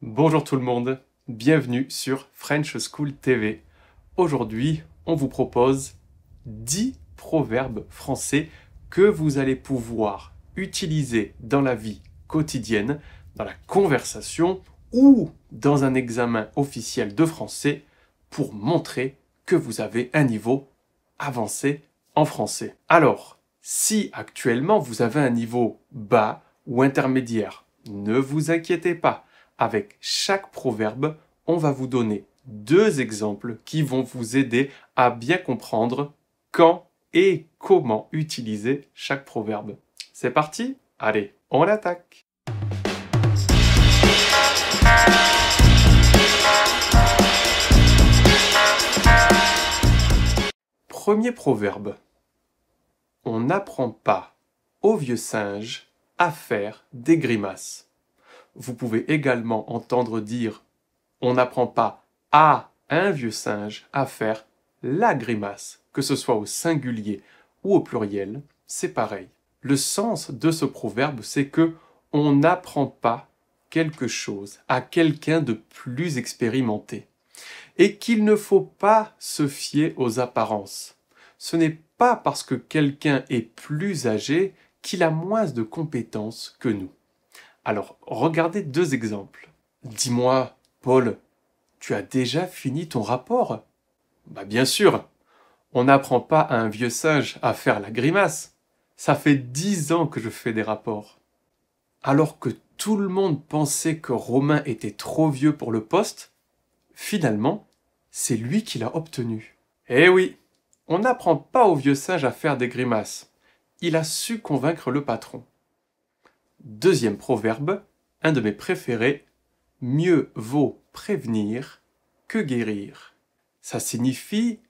Bonjour tout le monde, bienvenue sur French School TV. Aujourd'hui, on vous propose 10 proverbes français que vous allez pouvoir utiliser dans la vie quotidienne, dans la conversation ou dans un examen officiel de français pour montrer que vous avez un niveau avancé en français. Alors, si actuellement vous avez un niveau bas ou intermédiaire, ne vous inquiétez pas. Avec chaque proverbe, on va vous donner 2 exemples qui vont vous aider à bien comprendre quand et comment utiliser chaque proverbe. C'est parti? Allez, on l'attaque! Premier proverbe. On n'apprend pas au vieux singe à faire des grimaces. Vous pouvez également entendre dire « on n'apprend pas à un vieux singe à faire la grimace », que ce soit au singulier ou au pluriel, c'est pareil. Le sens de ce proverbe, c'est que on n'apprend pas quelque chose à quelqu'un de plus expérimenté et qu'il ne faut pas se fier aux apparences. Ce n'est pas parce que quelqu'un est plus âgé qu'il a moins de compétences que nous. Alors, regardez 2 exemples. Dis-moi, Paul, tu as déjà fini ton rapport? Bah bien sûr, on n'apprend pas à un vieux singe à faire la grimace. Ça fait 10 ans que je fais des rapports. Alors que tout le monde pensait que Romain était trop vieux pour le poste, finalement, c'est lui qui l'a obtenu. Eh oui, on n'apprend pas au vieux singe à faire des grimaces. Il a su convaincre le patron. Deuxième proverbe, un de mes préférés, mieux vaut prévenir que guérir. Ça signifie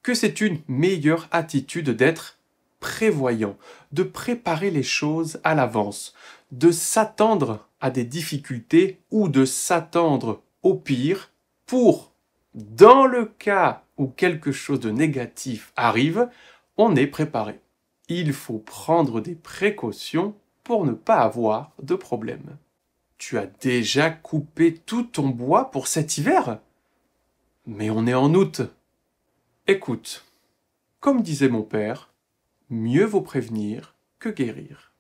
que c'est une meilleure attitude d'être prévoyant, de préparer les choses à l'avance, de s'attendre à des difficultés ou de s'attendre au pire pour, dans le cas où quelque chose de négatif arrive, on est préparé. Il faut prendre des précautions pour ne pas avoir de problème. Tu as déjà coupé tout ton bois pour cet hiver? Mais on est en août. Écoute, comme disait mon père, mieux vaut prévenir que guérir.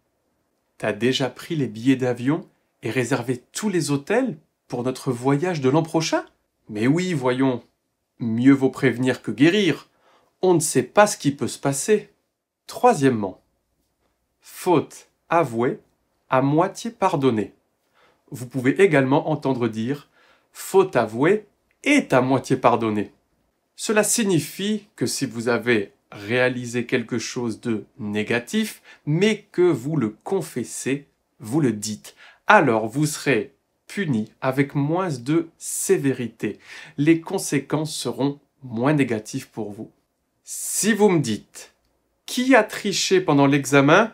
T'as déjà pris les billets d'avion et réservé tous les hôtels pour notre voyage de l'an prochain? Mais oui, voyons, mieux vaut prévenir que guérir. On ne sait pas ce qui peut se passer. Troisièmement, faute avouée, à moitié pardonnée. Vous pouvez également entendre dire faute avouée est à moitié pardonnée. Cela signifie que si vous avez réalisé quelque chose de négatif, mais que vous le confessez, vous le dites, alors vous serez puni avec moins de sévérité. Les conséquences seront moins négatives pour vous. Si vous me dites qui a triché pendant l'examen,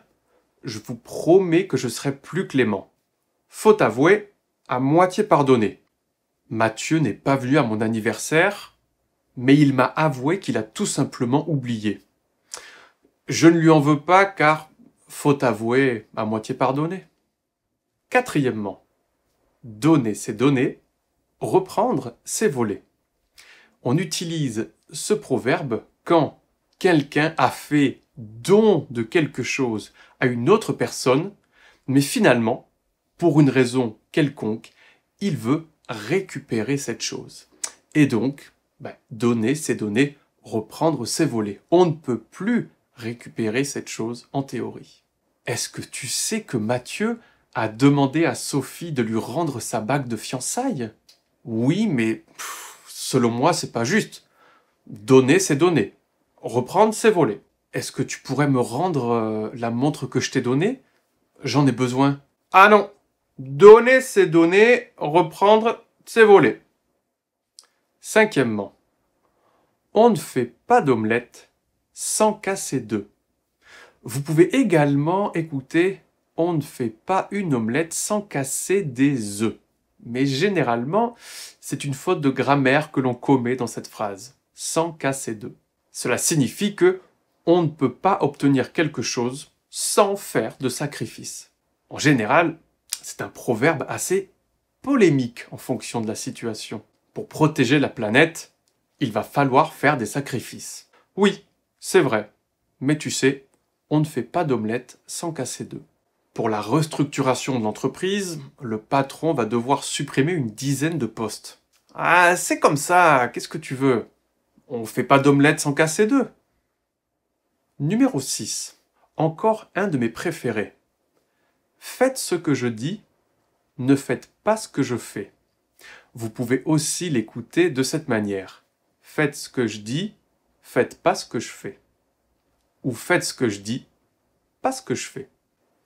je vous promets que je serai plus clément. Faute avouée, à moitié pardonnée. Mathieu n'est pas venu à mon anniversaire, mais il m'a avoué qu'il a tout simplement oublié. Je ne lui en veux pas car, faute avouée, à moitié pardonnée. Quatrièmement, donner c'est donner, reprendre c'est voler. On utilise ce proverbe quand quelqu'un a fait don de quelque chose à une autre personne, mais finalement, pour une raison quelconque, il veut récupérer cette chose. Et donc, donner, c'est donner, reprendre, c'est voler. On ne peut plus récupérer cette chose en théorie. Est-ce que tu sais que Mathieu a demandé à Sophie de lui rendre sa bague de fiançailles? Oui, mais selon moi, c'est pas juste. Donner, c'est donner. Reprendre, c'est voler. Est-ce que tu pourrais me rendre la montre que je t'ai donnée? J'en ai besoin. Ah non! Donner, c'est donner. Reprendre, c'est voler. Cinquièmement, on ne fait pas d'omelette sans casser d'œufs. Vous pouvez également écouter « on ne fait pas une omelette sans casser des œufs ». Mais généralement, c'est une faute de grammaire que l'on commet dans cette phrase, « sans casser d'œufs ». Cela signifie que on ne peut pas obtenir quelque chose sans faire de sacrifice. En général, c'est un proverbe assez polémique en fonction de la situation. Pour protéger la planète, il va falloir faire des sacrifices. Oui, c'est vrai. Mais tu sais, on ne fait pas d'omelette sans casser d'œufs. Pour la restructuration de l'entreprise, le patron va devoir supprimer une dizaine de postes. Ah, c'est comme ça, qu'est-ce que tu veux? On ne fait pas d'omelette sans casser d'œufs. Numéro 6. Encore un de mes préférés. Faites ce que je dis, ne faites pas ce que je fais. Vous pouvez aussi l'écouter de cette manière. Faites ce que je dis, faites pas ce que je fais. Ou faites ce que je dis, pas ce que je fais.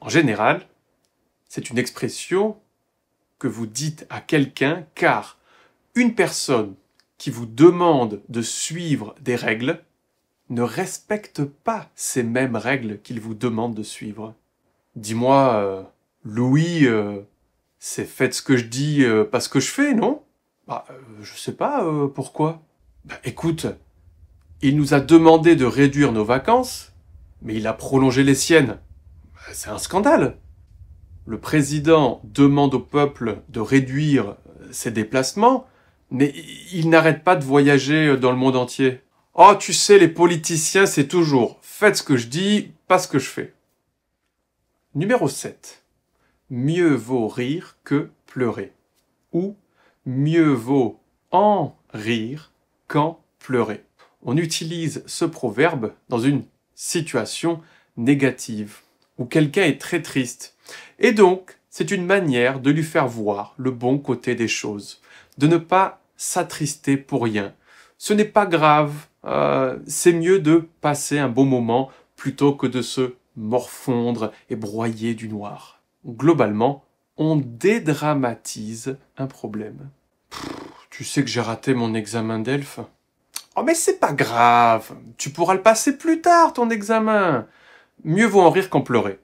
En général, c'est une expression que vous dites à quelqu'un car une personne qui vous demande de suivre des règles ne respecte pas ces mêmes règles qu'il vous demande de suivre. Dis-moi, Louis, c'est faites ce que je dis, pas ce que je fais, non? Je sais pas, pourquoi. Écoute, il nous a demandé de réduire nos vacances, mais il a prolongé les siennes. C'est un scandale. Le président demande au peuple de réduire ses déplacements, mais il n'arrête pas de voyager dans le monde entier. Oh, tu sais, les politiciens, c'est toujours « faites ce que je dis, pas ce que je fais ». Numéro 7. Mieux vaut rire que pleurer. Ou mieux vaut en rire qu'en pleurer. On utilise ce proverbe dans une situation négative, où quelqu'un est très triste. Et donc, c'est une manière de lui faire voir le bon côté des choses, de ne pas s'attrister pour rien. Ce n'est pas grave, c'est mieux de passer un bon moment plutôt que de se morfondre et broyer du noir. Globalement, on dédramatise un problème. Tu sais que j'ai raté mon examen d'ELF? Oh mais c'est pas grave, tu pourras le passer plus tard ton examen. Mieux vaut en rire qu'en pleurer.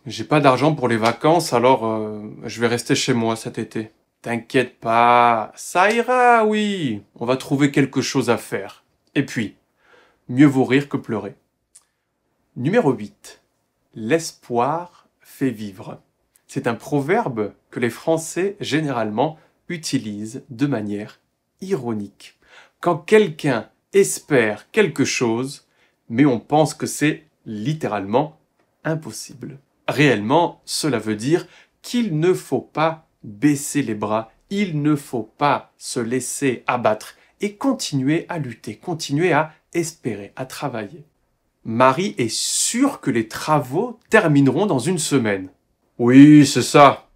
J'ai pas d'argent pour les vacances, alors je vais rester chez moi cet été. T'inquiète pas, ça ira, oui. On va trouver quelque chose à faire. Et puis, mieux vaut rire que pleurer. Numéro 8. L'espoir fait vivre. C'est un proverbe que les Français généralement utilisent de manière ironique. Quand quelqu'un espère quelque chose, mais on pense que c'est littéralement impossible. Réellement, cela veut dire qu'il ne faut pas baisser les bras, il ne faut pas se laisser abattre et continuer à lutter, continuer à espérer, à travailler. Marie est sûre que les travaux termineront dans une semaine. Oui, c'est ça.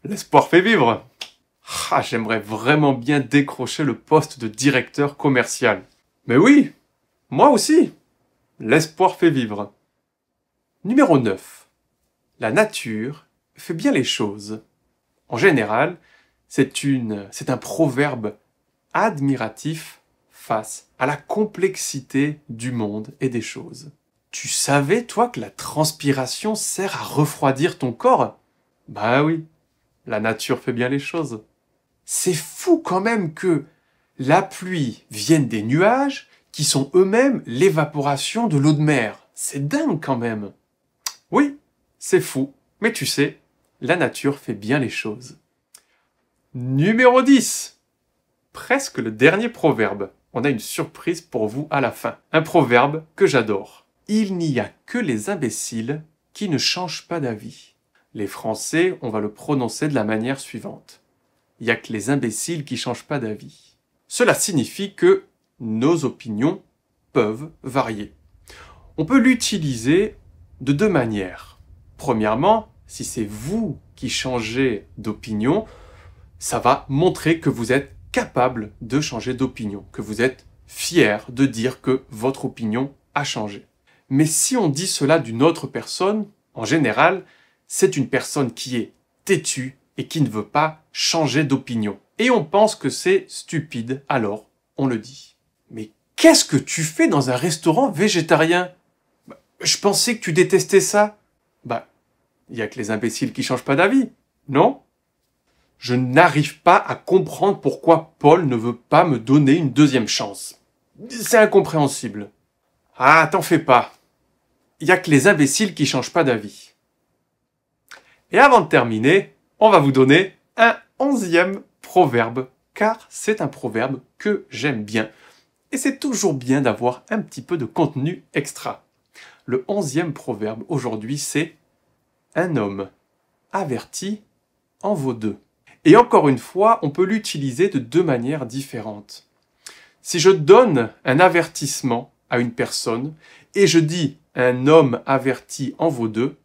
L'espoir fait vivre. Ah, j'aimerais vraiment bien décrocher le poste de directeur commercial. Mais oui, moi aussi. L'espoir fait vivre. Numéro 9. La nature fait bien les choses. En général, c'est un proverbe admiratif face à la complexité du monde et des choses. Tu savais, toi, que la transpiration sert à refroidir ton corps? Bah oui, la nature fait bien les choses. C'est fou quand même que la pluie vienne des nuages qui sont eux-mêmes l'évaporation de l'eau de mer. C'est dingue quand même. Oui, c'est fou, mais tu sais, la nature fait bien les choses. Numéro 10. Presque le dernier proverbe. On a une surprise pour vous à la fin. Un proverbe que j'adore. Il n'y a que les imbéciles qui ne changent pas d'avis. Les Français, on va le prononcer de la manière suivante. Il n'y a que les imbéciles qui ne changent pas d'avis. Cela signifie que nos opinions peuvent varier. On peut l'utiliser de deux manières. Premièrement, si c'est vous qui changez d'opinion, ça va montrer que vous êtes capable de changer d'opinion, que vous êtes fier de dire que votre opinion a changé. Mais si on dit cela d'une autre personne, en général, c'est une personne qui est têtue et qui ne veut pas changer d'opinion. Et on pense que c'est stupide, alors on le dit. Mais qu'est-ce que tu fais dans un restaurant végétarien? Je pensais que tu détestais ça. Il n'y a que les imbéciles qui changent pas d'avis, non? Je n'arrive pas à comprendre pourquoi Paul ne veut pas me donner une deuxième chance. C'est incompréhensible. Ah, t'en fais pas. Il n'y a que les imbéciles qui changent pas d'avis. Et avant de terminer, on va vous donner un 11e proverbe, car c'est un proverbe que j'aime bien. Et c'est toujours bien d'avoir un petit peu de contenu extra. Le 11e proverbe aujourd'hui, c'est « Un homme averti en vaut deux ». Et encore une fois, on peut l'utiliser de deux manières différentes. Si je donne un avertissement à une personne et je dis « un homme averti en vaut deux »,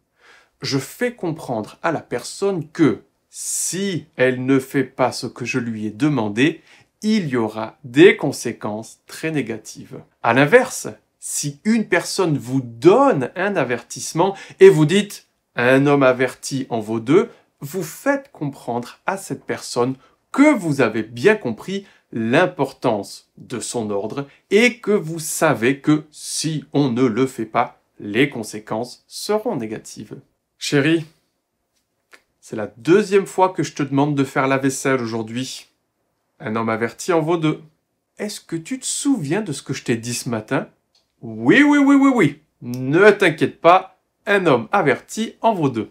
je fais comprendre à la personne que si elle ne fait pas ce que je lui ai demandé, il y aura des conséquences très négatives. À l'inverse, si une personne vous donne un avertissement et vous dites « un homme averti en vaut deux », vous faites comprendre à cette personne que vous avez bien compris l'importance de son ordre et que vous savez que si on ne le fait pas, les conséquences seront négatives. Chérie, c'est la deuxième fois que je te demande de faire la vaisselle aujourd'hui. Un homme averti en vaut deux. Est-ce que tu te souviens de ce que je t'ai dit ce matin? Oui, oui, oui, oui, oui. Ne t'inquiète pas, un homme averti en vaut deux.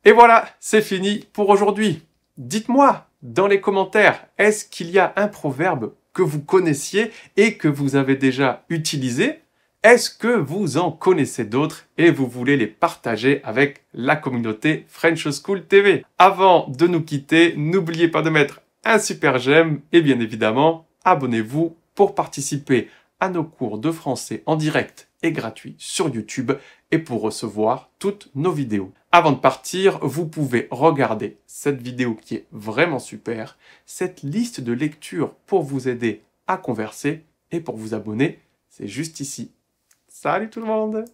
Et voilà, c'est fini pour aujourd'hui. Dites-moi dans les commentaires, est-ce qu'il y a un proverbe que vous connaissiez et que vous avez déjà utilisé? Est-ce que vous en connaissez d'autres et vous voulez les partager avec la communauté French School TV? Avant de nous quitter, n'oubliez pas de mettre un super j'aime et bien évidemment, abonnez-vous pour participer à nos cours de français en direct et gratuit sur YouTube et pour recevoir toutes nos vidéos. Avant de partir, vous pouvez regarder cette vidéo qui est vraiment super, cette liste de lectures pour vous aider à converser et pour vous abonner, c'est juste ici. Salut tout le monde!